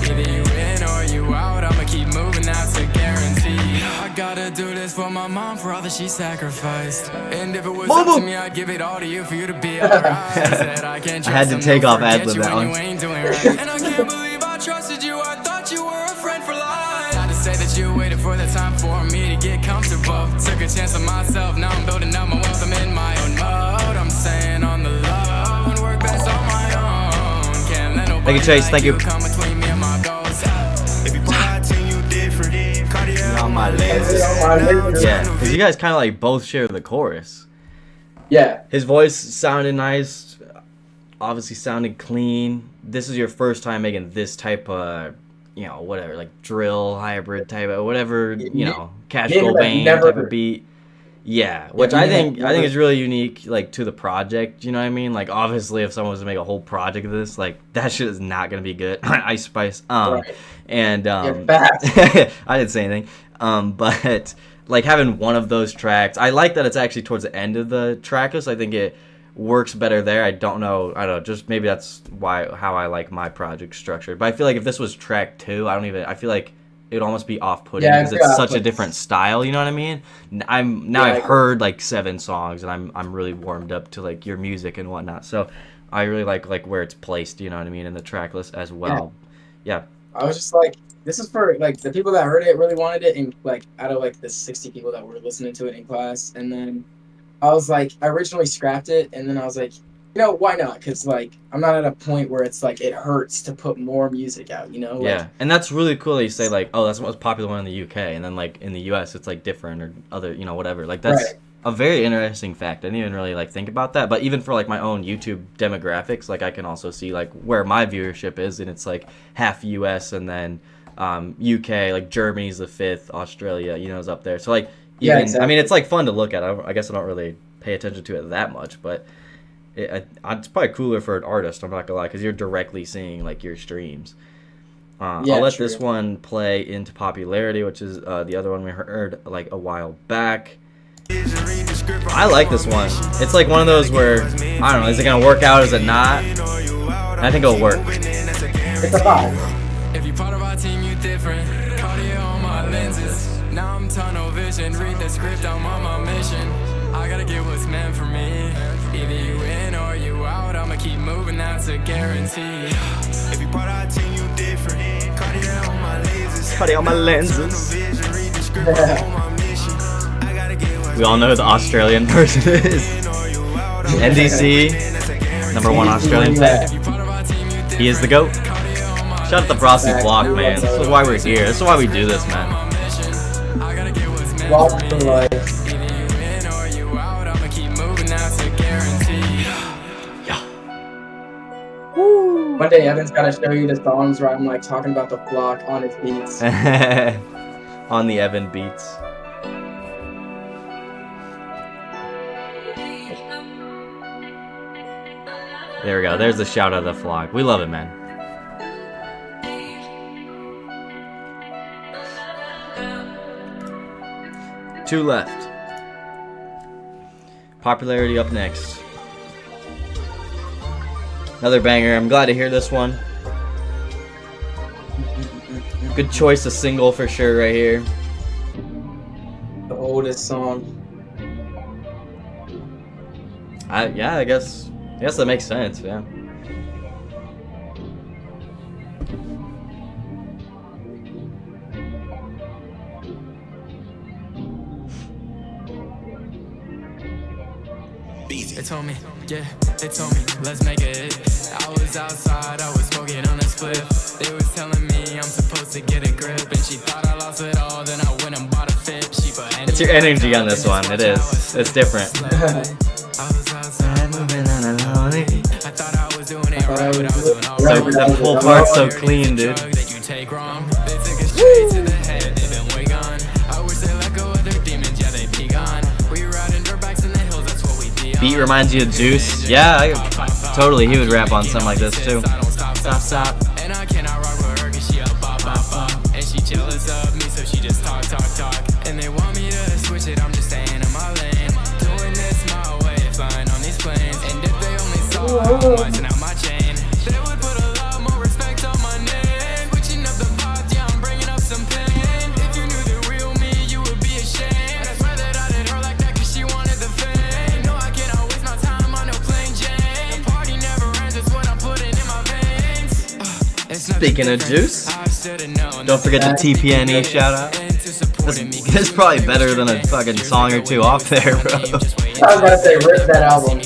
Either you in or you out. I'ma keep moving, that's a guarantee. I gotta do this for my mom, for all that she sacrificed. And if it was up to me, I'd give it all to you for you to be alright. I
had to take off ads with that one.
And I can't believe I trusted you. I thought you were a friend for life. Not to say that you waited for the time for me to get comfortable. Took a chance on myself. Now I'm building up my wealth. I'm in my own mode. I'm staying on the low and work best on my own. Can't let nobody
Thank you, Chase. Thank you.
come between me and my goals. If you put out to you different, Cartier
On my lenses. Yeah, because you guys kind of like both share the chorus.
Yeah.
His voice sounded nice, obviously sounded clean. This is your first time making this type of, whatever, like drill, hybrid type of, whatever, Cash Cobain type of beat. Yeah, which I think is really unique, like, to the project, you know what I mean? Like, obviously, if someone was to make a whole project of this, like, that shit is not gonna be good. Ice Spice,
Right.
and
Facts.
I didn't say anything, but like having one of those tracks, I like that it's actually towards the end of the track list. I think it works better there. I don't know, just maybe that's how I like my project structured. But I feel like if this was track 2, I feel like it would almost be off-putting because it's such a different style, you know what I mean? I've heard like 7 songs and I'm really warmed up to like your music and whatnot. So I really like where it's placed, you know what I mean, in the track list as well. Yeah.
I was just like, this is for like the people that heard it really wanted it, and like out of like the 60 people that were listening to it in class. And then I was like, I originally scrapped it, and then I was like, why not? Because like I'm not at a point where it's like it hurts to put more music out, Like,
yeah, and that's really cool that you say like, oh, that's the most popular one in the UK, and then like in the US it's like different or other, whatever. Like that's
Right.
a very interesting fact. I didn't even really like think about that. But even for like my own YouTube demographics, like I can also see like where my viewership is, and it's like half US and then UK, like Germany's the 5th, Australia, is up there. So like even,
exactly.
I mean, it's like fun to look at. I guess I don't really pay attention to it that much, but it's probably cooler for an artist, I'm not gonna lie, because you're directly seeing like your streams. I'll let this one play into popularity, which is the other one we heard like a while back. I like this one. It's like one of those where, I don't know, is it gonna work out, is it not? I think it'll work.
It's a vibe.
If you part of our team, you different. Cardio on my lenses. Now I'm tunnel vision. Read the script, I'm on my mission. I gotta get what's meant for me. Either you in or you out. I'ma keep moving, that's a guarantee. If you part of our team, you different. Cardio on my lenses.
Cardio on my lenses. We all know who the Australian person is. NDC, #1 Australian fan. He is the GOAT. Shout out the Frosty vlog, man. This is why we're here. This is why we do this, man.
Vlog for life. One day Evan's gotta show you the songs where I'm like talking about the flock on his beats.
On the Evan beats. There we go. There's the shout out of the vlog. We love it, man. Two left. Popularity up next. Another banger. I'm glad to hear this one. Good choice of single for sure right here.
The oldest song.
Yeah, I guess that makes sense, yeah.
They told me, yeah, they told me, let's make it. I was outside, I was smoking on a split. They was telling me I'm supposed to get a grip, and she thought I lost it all, then I went and bought a fit. She put
It's your energy on this one, it is. It's different.
I was outside, moving on a lonely. I thought I was doing it right, but I was doing all
So
right.
that whole part's so clean, dude.
That you take wrong. They took it straight to the head, they've been way gone. I wish they let go of their demons, yeah, they be gone. We riding dirtbacks in the hills, that's what we be on.
Beat reminds you of Juice. Yeah, totally. He would rap on something like this too.
Stop. And I cannot rock with her cause she a bop. And she jealous of me, so she just talk. And they want me to switch it, I'm just staying in my lane. Doing this my way, flying on these planes. And if they only saw how I'm watching out my chain, they would put a lot more respect on my name. Switching up the vibes, yeah, I'm bringing up some pain. If you knew the real me, you would be ashamed. I swear that I did her like that cause she wanted the fame. No, I cannot waste my time on no plain Jane. The party never ends, it's what I'm putting in my veins.
Speaking of Juice, don't forget the TPNE shout out. This is probably better than a fucking song or two off there, bro.
I was about to say, rip that album.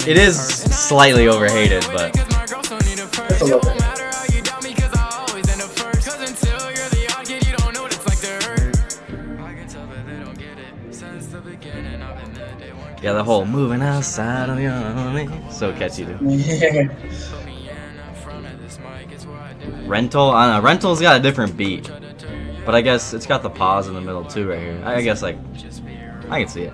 It is slightly overhated, but
Just a little bit.
yeah, the whole moving outside of your so catchy, dude. Rental, I don't know. Rental's got a different beat, but I guess it's got the pause in the middle too, right here. I guess like I can see it.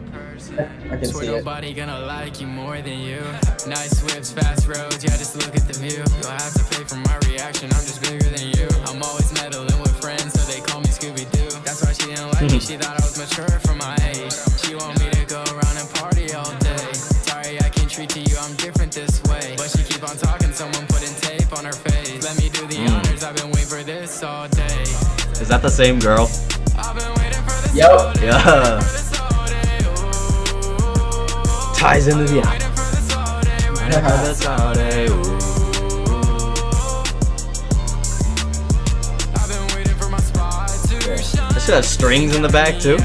I can see it.
Nobody gonna like you more than you. Nice whips, fast roads, yeah, just look at the view. You'll have to pay for my reaction, I'm just bigger than you. I'm always meddling with friends, so they call me Scooby-Doo. That's why she didn't like me, she thought I was mature for my age. She want me to go around and party all day. Sorry, I can't treat you, I'm different this way. But she keep on talking, someone putting tape on her face. Let me do the honors, I've been waiting for this all day.
Is that the same girl?
I've been waiting for this
Yep.
all day.
Yeah. Ties into the album. This should have strings in the back too.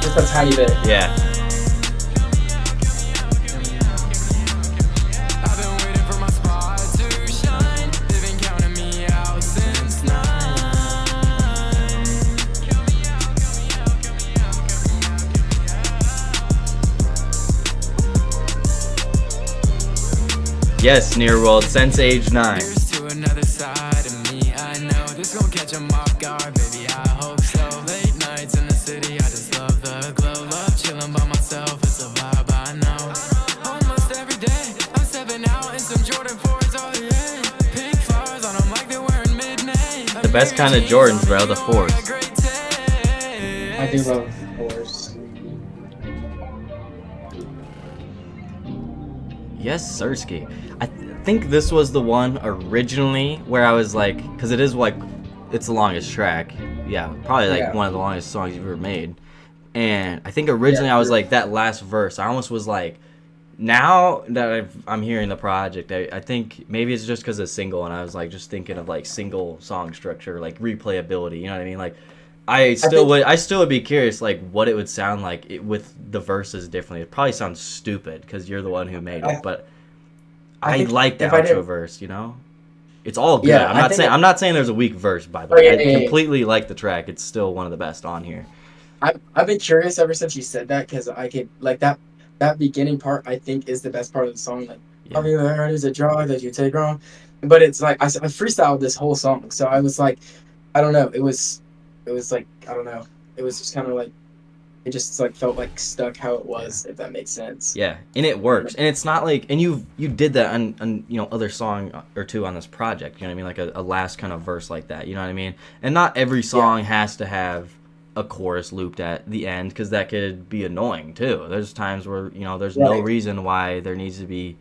Just a tiny bit.
Yeah. Yes, Near World, since age 9.
To another side of me, I know this gon' catch 'em off guard, baby, I hope so. Late nights in the city, I just love the glow. Love chillin' by myself, it's a vibe I know. Almost every day, I'm stepping out in some Jordan 4s, oh yeah. Pink flowers on 'em like they're wearing midnight.
The best kind of Jordans, bro, the 4s.
I do love Horse.
Yes, Sirski. I think this was the one originally where I was like, because it is like, it's the longest track. Yeah, probably like one of the longest songs you've ever made. And I think originally I was like, that last verse, I almost was like, now that I'm hearing the project, I think maybe it's just because it's single, and I was like just thinking of like single song structure, like replayability. You know what I mean? Like, I still would be curious like what it would sound like with the verses differently. It probably sounds stupid because you're the one who made it, but I like the outro verse. You know, it's all good.
Yeah,
I'm not saying there's a weak verse, by the way. I completely like the track. It's still one of the best on here.
I've been curious ever since you said that, because I could like that beginning part, I think, is the best part of the song. Like, have you ever heard it's a drug that you take wrong? But it's like I freestyled this whole song, so I was like, I don't know. It was like, I don't know. It was just kind of like, it just like felt like stuck how it was, if that makes sense.
Yeah, and it works, and it's not like, and you did that on other song or two on this project. You know what I mean? Like a last kind of verse like that. You know what I mean? And not every song has to have a chorus looped at the end, because that could be annoying too. There's times where there's no reason why there needs to be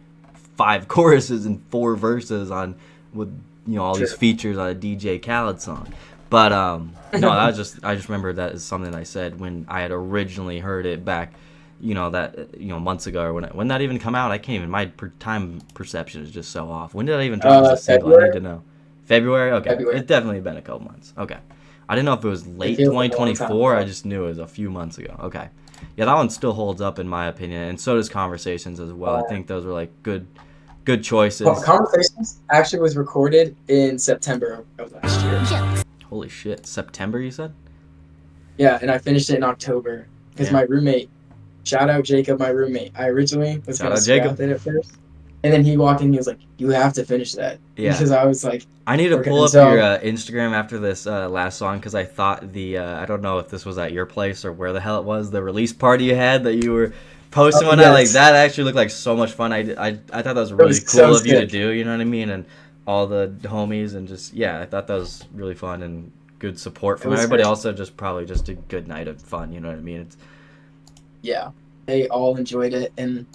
5 choruses and 4 verses on with all these features on a DJ Khaled song. But no, that was just, I just remember that is something I said when I had originally heard it back months ago, or when that even come out. I can't even, my time perception is just so off. When did I even drop this single? I need to know. February? Okay.
February.
It's definitely been a couple months. Okay. I didn't know if it was late 2024. I just knew it was a few months ago. Okay. Yeah, that one still holds up in my opinion, and so does Conversations as well. I think those were like good choices.
Well, Conversations actually was recorded in September of last year.
Holy shit. September, you said?
Yeah, and I finished it in October because my roommate, shout out Jacob, my roommate. I originally was going to scrap it at first. And then he walked in, he was like, you have to finish that.
Yeah.
Because I was like,
I need to pull up your Instagram after this last song, because I thought I don't know if this was at your place or where the hell it was, the release party you had that you were posting one night. Like, that actually looked like so much fun. I thought that was really cool of you to do, you know what I mean? And all the homies, and just, I thought that was really fun and good support from everybody. Also, just probably just a good night of fun, you know what I mean?
They all enjoyed it, and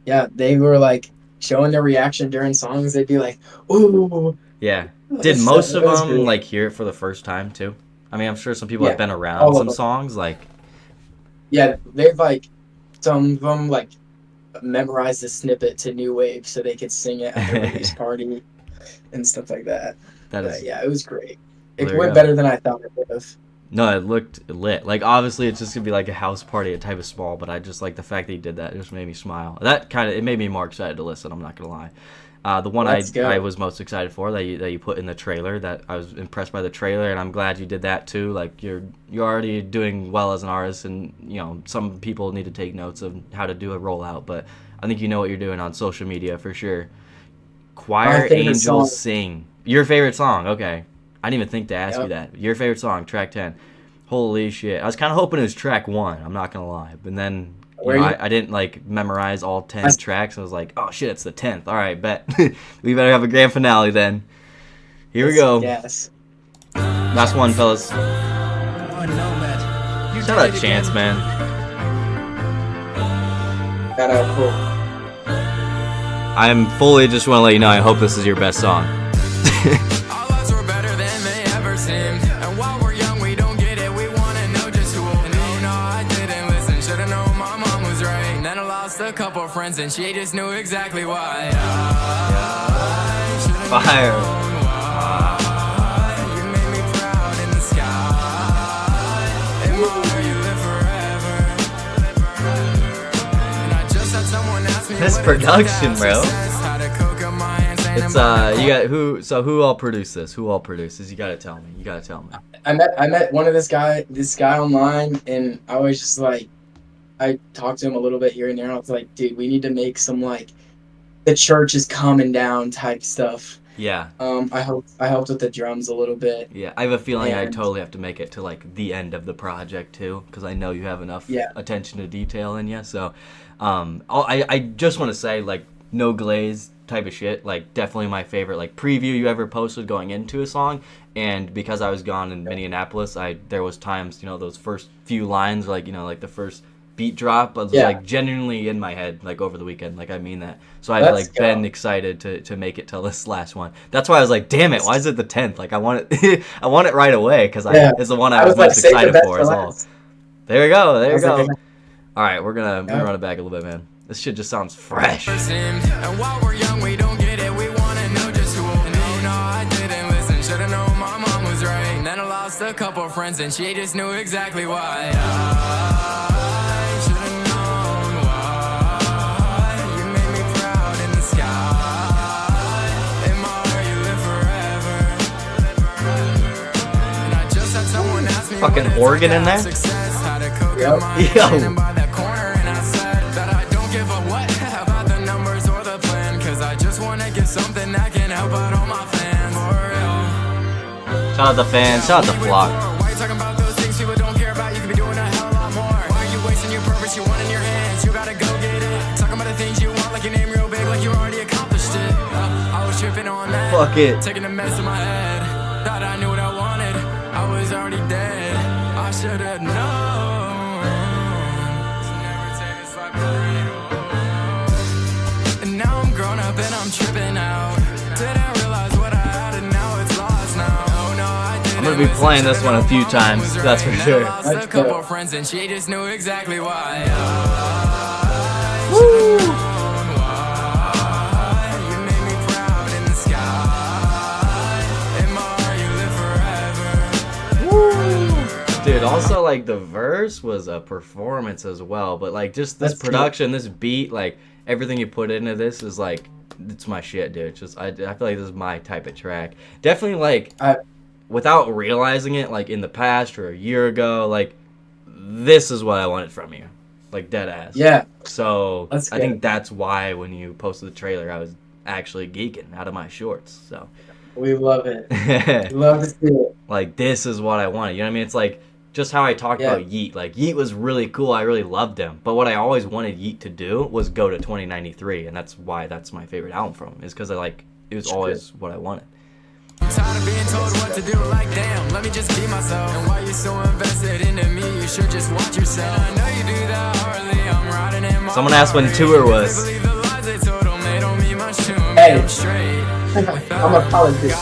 they were like showing their reaction during songs. They'd be like, ooh.
Yeah. Did most of them like hear it for the first time too? I mean, I'm sure some people have been around some songs. Like,
they've like, some of them like memorized the snippet to New Wave so they could sing it at the release party and stuff like that. It was great. It went better than I thought it would have.
No, it looked lit. Like, obviously, it's just gonna be like a house party, a type of small. But I just like the fact that he did that. It just made me smile. It made me more excited to listen. I'm not gonna lie. The one I was most excited for that you put in the trailer. That I was impressed by the trailer, and I'm glad you did that too. Like, you're already doing well as an artist, and some people need to take notes of how to do a rollout. But I think you know what you're doing on social media for sure. Choir Angels Sing. Your favorite song? Okay. I didn't even think to ask you that. Your favorite song, track 10. Holy shit. I was kind of hoping it was track 1. I'm not going to lie. But then I didn't like memorize all 10 tracks. I was like, oh shit, it's the 10th. All right, bet. We better have a grand finale then. Here we go.
Yes.
Last one, fellas. Shout out Chance, man.
Shout out Cole.
I'm fully just want to let you know, I hope this is your best song.
A couple friends and she just knew exactly why.
Fire.
You made me proud in the sky. And more, you live forever. And I just had someone ask me
this production, bro. It's you got who all produced this? Who all produced this? You gotta tell me.
I met one of this guy online, and I was just like, I talked to him a little bit here and there. I was like, dude, we need to make some like the church is coming down type stuff.
Yeah.
I helped with the drums a little bit.
Yeah, I have a feeling I totally have to make it to like the end of the project too, because I know you have enough attention to detail in you. So, I just want to say, like, no glaze type of shit. Like, definitely my favorite, like, preview you ever posted going into a song. And because I was gone in Minneapolis, there was times, you know, those first few lines, like, you know, like the first beat drop was like genuinely in my head, like, over the weekend. Like, I mean that. So I've like been excited to make it till this last one. That's why I was like, damn it, why is it the 10th? Like, I want it I want it right away, because it's the one I was most excited for as well. There we go, there we go. All right, we're gonna run it back a little bit, man. This shit just sounds fresh.
And while we're young, we don't get it. We wanna know just who. No, I didn't listen. Should've known my mom was right. And then I lost a couple friends, and she just knew exactly why. I should've known why. You made me proud in the sky. In my heart, you live forever. And I just had someone ask me
fucking organ in there.
Yo. Something that can help out all my fans.
Shout out the fans, shout out the flock.
Why you talking about those things people don't care about? You could be doing a hell of a lot more. Why are you wasting your purpose? You want in your hands. You gotta go get it. Talking about the things you want, like your name real big, like you already accomplished it. I was tripping on that.
Fuck it.
Taking a mess in my head. Thought I knew what I wanted. I was already dead. I should have known. Never take this life for real. And now I'm grown up and I'm tripping out. Didn't realize what I had and now it's lost now. Oh no, I didn't.
I'm gonna be playing this one a few times, that's for sure.
Lost a couple friends and she just knew exactly why.
Woo!
You made me proud in the sky. In my heart, you live forever.
Woo! Dude, also, like, the verse was a performance as well, but like just this production, this beat, like everything you put into this is like, it's my shit, dude. It's just I feel like this is my type of track. Definitely, like, without realizing it, like in the past or a year ago, like this is what I wanted from you, like dead ass.
Yeah.
So I think that's why when you posted the trailer, I was actually geeking out of my shorts. So
we love it. We love to see it.
Like, this is what I wanted. You know what I mean? It's like just how I talked about Yeet. Like, Yeet was really cool. I really loved him. But what I always wanted Yeet to do was go to 2093, and that's why that's my favorite album from him. Is because it was always what I wanted.
I'm tired of being told what to do, like damn, let me just be myself. And why you so invested into me, you should just watch yourself. I know you do that hardly, I'm riding in my
Someone asked when tour was.
Hey,
I'm a politician.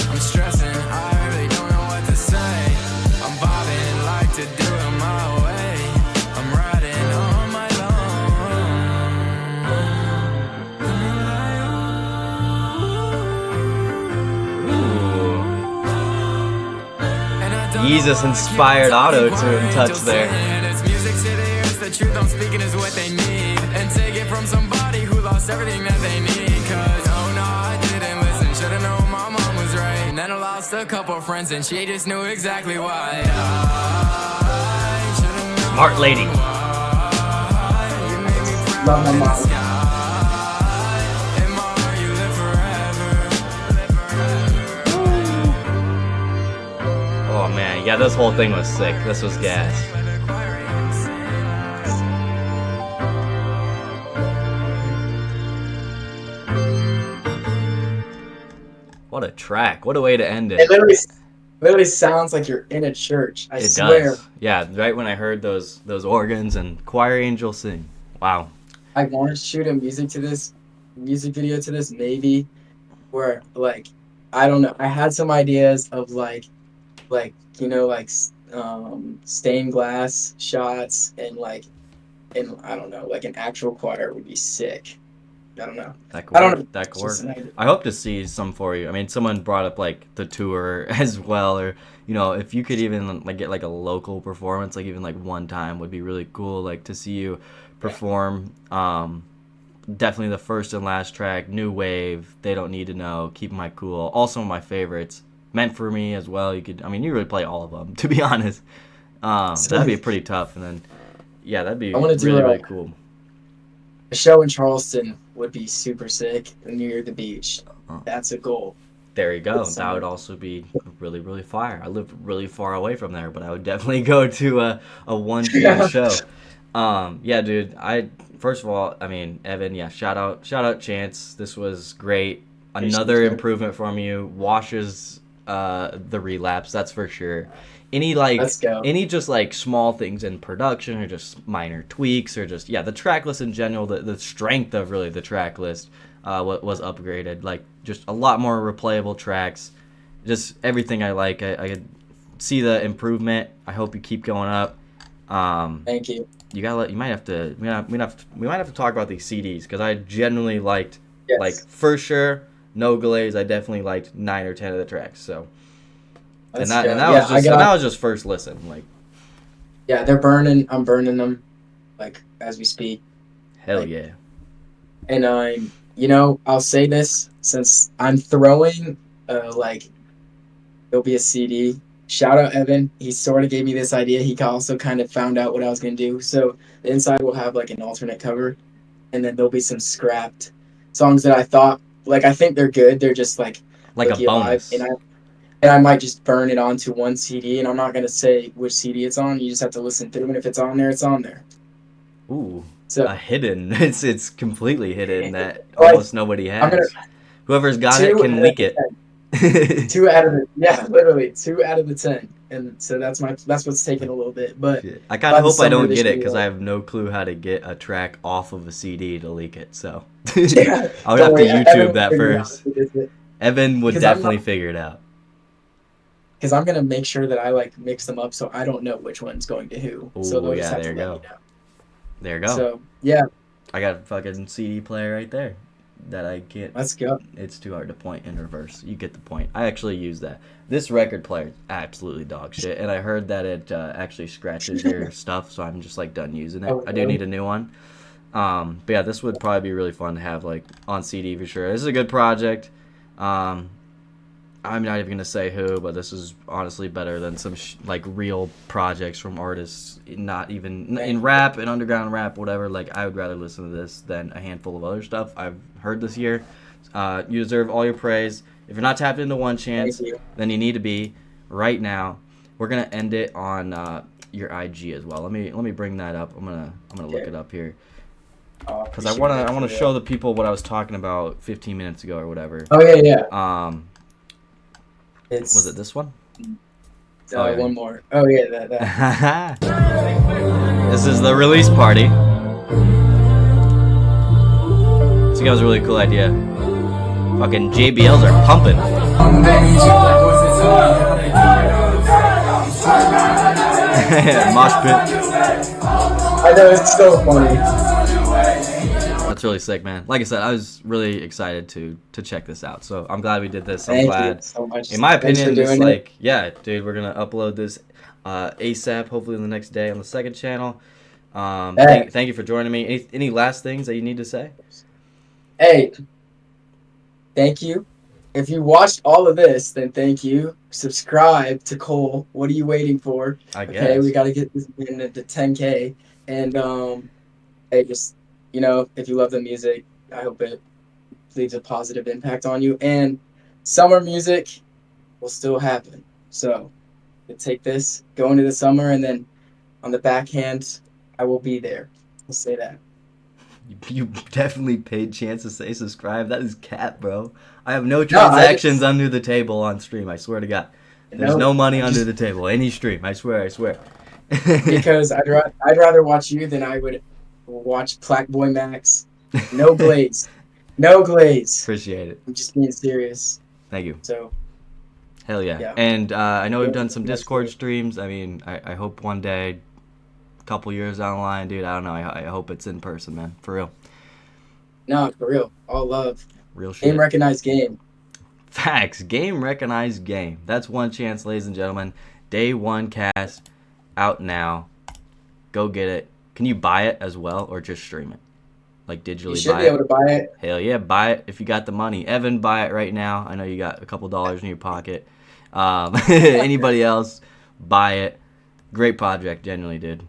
I'm stressing, I really don't know what to say. I'm vibing, like to do it my way. I'm riding on my own.
Jesus inspired auto-tune touch there.
It's music to the ears, the truth I'm speaking is what they need. And take it from somebody who lost everything that they need. Cause oh no, I didn't listen, should've known my mom was right. And then I lost a couple friends and she just knew exactly why.
Smart lady.
Love my mom.
Oh man, yeah, this whole thing was sick. This was gas. What a track. What a way to end it.
It literally sounds like you're in a church. I swear.
Does. Yeah, right when I heard those organs and choir angels sing. Wow.
I want to shoot a music video to this, maybe, where, like, I don't know. I had some ideas of like stained glass shots and I don't know, like an actual choir would be sick. I don't know.
That could work. I hope to see some for you. I mean, someone brought up like the tour as well, or you know, if you could even like get like a local performance, like even like one time would be really cool. Like to see you perform. Definitely the first and last track, New Wave, They Don't Need to Know, Keep My Cool. Also my favorites, Meant for Me as well. You really play all of them, to be honest. That'd be pretty tough. And then yeah, that'd be really cool.
A show in Charleston would be super sick near the beach. That's a goal.
There you go. That would also be really, really fire. I live really far away from there, but I would definitely go to a OneChance show. Yeah, dude. First of all, I mean, Evan, yeah, shout out Chance. This was great. Another improvement from you. Washes the relapse, that's for sure. Any
Let's go.
any just like small things in production or just minor tweaks or just the track list in general, the strength of really the track list was upgraded. Like just a lot more replayable tracks. Just everything I like. I could see the improvement. I hope you keep going up.
Thank you.
You might have to we might have to talk about these CDs because I genuinely liked
Yes.
like for sure No Glaze. I definitely liked 9 or 10 of the tracks. So
Let's
and
go.
that was just first listen. Like
Yeah, they're burning. I'm burning them, like as we speak.
hell
Like,
yeah.
And I'll say this since I'm throwing, like there'll be a CD. Shout out Evan. He sort of gave me this idea. He also kind of found out what I was gonna do. So the inside will have like an alternate cover, and then there'll be some scrapped songs that I think they're good. They're just like
Like a
Wiki Alive,
bonus.
and I might just burn it onto one CD, and I'm not gonna say which CD it's on. You just have to listen through, and if it's on there, it's on there.
Ooh.
So
A hidden. It's completely hidden that
Like,
almost nobody has.
I'm gonna-
Whoever's got it can leak it.
2 out of literally 2 out of the 10, and so that's what's taking a little bit, but
Shit. I kind
by
of
the
hope I don't
summer, this
get it
should be
because
like-
I have no clue how to get a track off of a CD to leak it. So
Yeah,
I would
don't
have to
worry, Evan
YouTube
will
that
figure it out.
first. Evan would
Because I'm
definitely
not-
figure it out.
Because I'm gonna make sure that I like mix them up so I don't know which one's going to who. So
Ooh,
they'll just
yeah,
have
there
to
you
let
go.
me know.
There you go.
So yeah,
I got a fucking CD player right there that I can't.
let's go.
It's too hard to point in reverse. You get the point. I actually use that. This record player is absolutely dog shit, and I heard that it actually scratches your stuff, so I'm just like done using it.
Oh,
I do
really?
need a new one. But yeah, this would probably be really fun to have like on CD for sure. This is a good project. I'm not even gonna say who, but this is honestly better than some like real projects from artists. Not even in rap and underground rap, whatever. Like I would rather listen to this than a handful of other stuff I've heard this year. You deserve all your praise. If you're not tapped into OneChance,
Thank you.
then you need to be right now. We're gonna end it on your IG as well. Let me bring that up. I'm gonna look it up here because I wanna show the people what I was talking about 15 minutes ago or whatever.
Oh yeah. It's
Was it this one? Oh, yeah.
one more. Oh yeah, that.
This is the release party. This guy was a really cool idea. Fucking JBLs are pumping. Mosh pit.
I know, it's so funny.
That's really sick, man. Like I said, I was really excited to check this out. So I'm glad we did this. I'm
Thank
glad.
you so much.
In my
Thanks for
opinion, it's
doing it.
like, yeah, dude, we're gonna upload this ASAP, hopefully the next day on the second channel.
Hey.
Thank you for joining me. Any last things that you need to say?
Hey, thank you. If you watched all of this, then thank you. Subscribe to Cole. What are you waiting for?
I guess.
Okay, we got to get this into 10K. And hey, just if you love the music, I hope it leaves a positive impact on you. And summer music will still happen. So you take this, go into the summer, and then on the backhand, I will be there. We'll say that.
You definitely paid Chance to say subscribe. That is cap, bro. I have no transactions under the table on stream. I swear to God. There's no money under the table. Any stream. I swear.
Because I'd rather watch you than I would watch Plaque Boy Max. No glaze. No glaze.
Appreciate it.
I'm just being serious.
Thank you.
So
Hell yeah.
Yeah.
And I know we've done some
That's
Discord
great.
streams. I mean, I hope one day, a couple years down the line, dude, I don't know. I hope it's in person, man. For real.
no, for real. All love.
Real shit.
Game recognized game.
Facts. Game recognized game. That's OneChance, ladies and gentlemen. Day one cast out now. Go get it. Can you buy it as well or just stream it? Like digitally
You should
buy
be able
it?
to buy it.
Hell yeah, buy it if you got the money. Evan, buy it right now. I know you got a couple dollars in your pocket. Anybody else, buy it. Great project, genuinely, dude.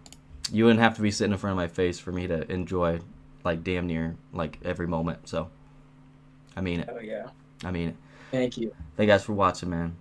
You wouldn't have to be sitting in front of my face for me to enjoy, like, damn near, like, every moment. So, I mean it.
Oh yeah.
I mean it.
Thank you.
Thank you guys for watching, man.